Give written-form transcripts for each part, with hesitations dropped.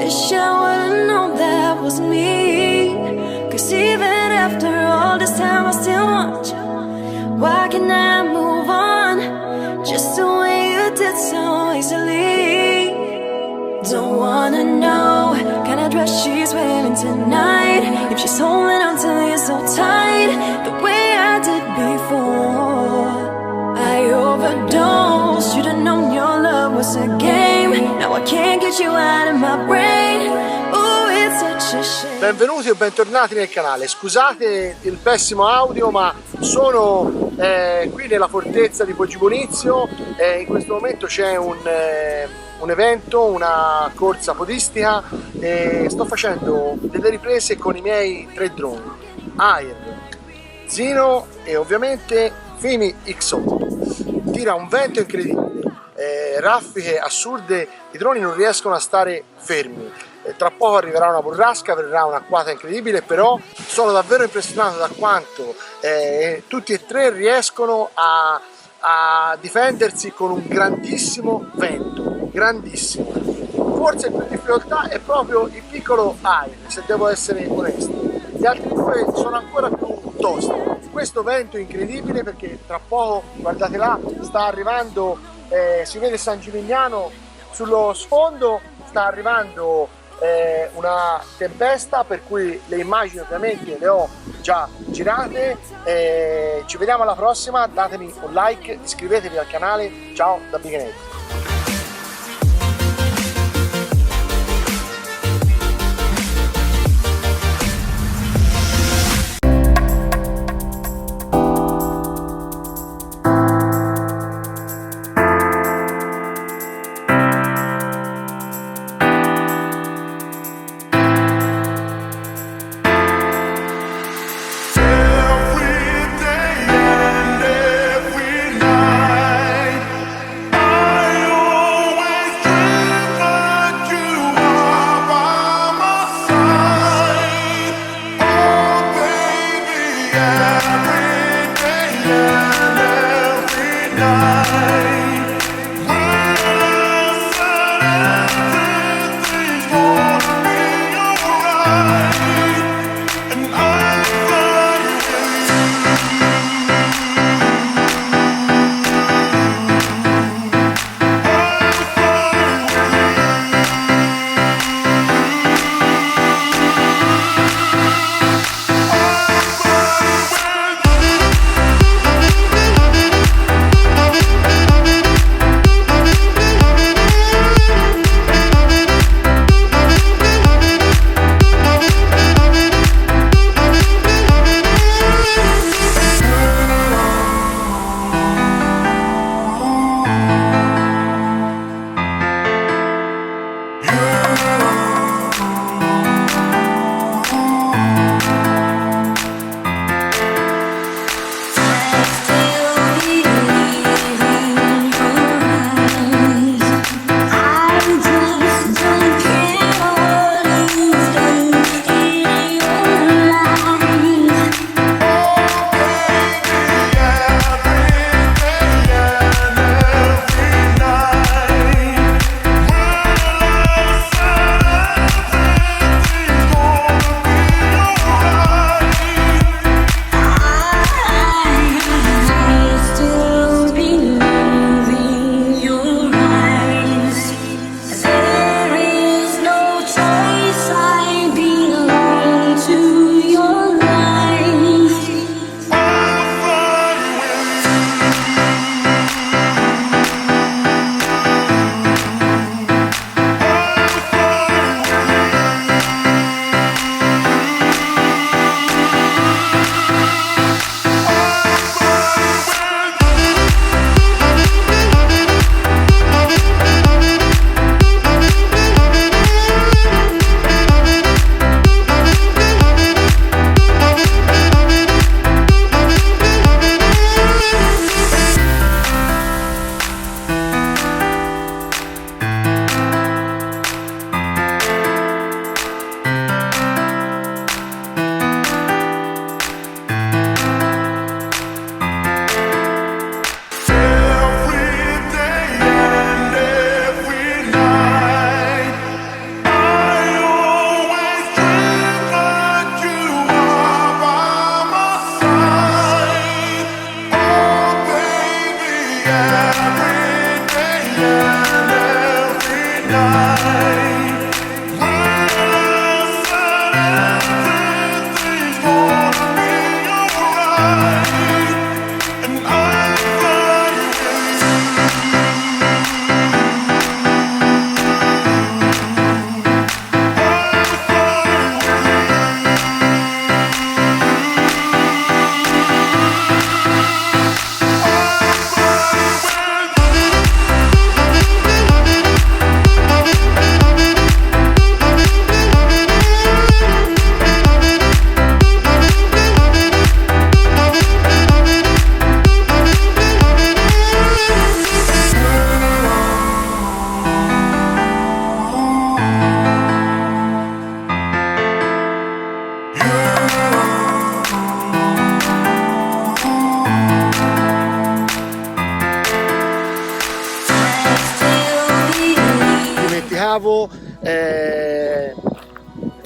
wish I would've known that was me. Cause even after all this time I still want you. Why can't I move on just the way you did so easily? Don't wanna know kind of dress she's wearing tonight, if she's holding on to you so tight the way I did before. I overdosed, should've known your love was a game. Now I can't get you out of my brain. Oh, it's such a shame. Benvenuti o bentornati nel canale. Scusate il pessimo audio, ma sono qui nella fortezza di Poggibonizio. In questo momento c'è un evento, una corsa podistica, e sto facendo delle riprese con i miei 3 droni Hubsan ZINO e ovviamente FIMI X8. Tira un vento incredibile, raffiche assurde, i droni non riescono a stare fermi. Tra poco arriverà una burrasca, verrà un'acquata incredibile, però sono davvero impressionato da quanto tutti e 3 riescono a difendersi con un grandissimo vento, grandissimo. Forse il più difficoltà è proprio il piccolo aereo, se devo essere onesto. Gli altri 2 sono ancora più tosti. Questo vento è incredibile perché tra poco, guardate là, sta arrivando, si vede San Gimignano sullo sfondo, sta arrivando una tempesta, per cui le immagini ovviamente le ho già girate. Ci vediamo alla prossima, datemi un like, iscrivetevi al canale. Ciao da Bighenet.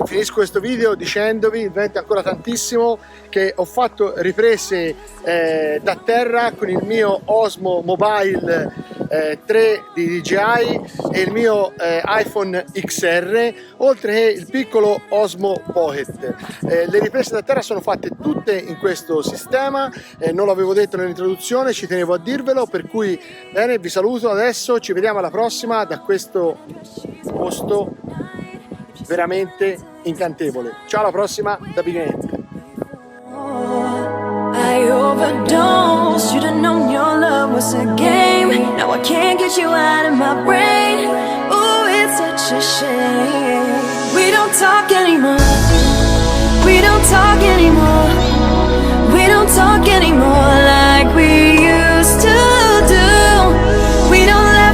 finisco questo video dicendovi, il vento è ancora tantissimo, che ho fatto riprese da terra con il mio Osmo Mobile 3 di DJI e il mio iPhone XR, oltre che il piccolo Osmo Pocket. Le riprese da terra sono fatte tutte in questo sistema, non l'avevo detto nell'introduzione, ci tenevo a dirvelo, per cui bene, vi saluto adesso, ci vediamo alla prossima da questo posto veramente incantevole. Ciao, alla prossima da Bighenet. I overdosed, should've known your love was a game. Now I can't get you out of my brain. Ooh, it's such a shame. We don't talk anymore. We don't talk anymore.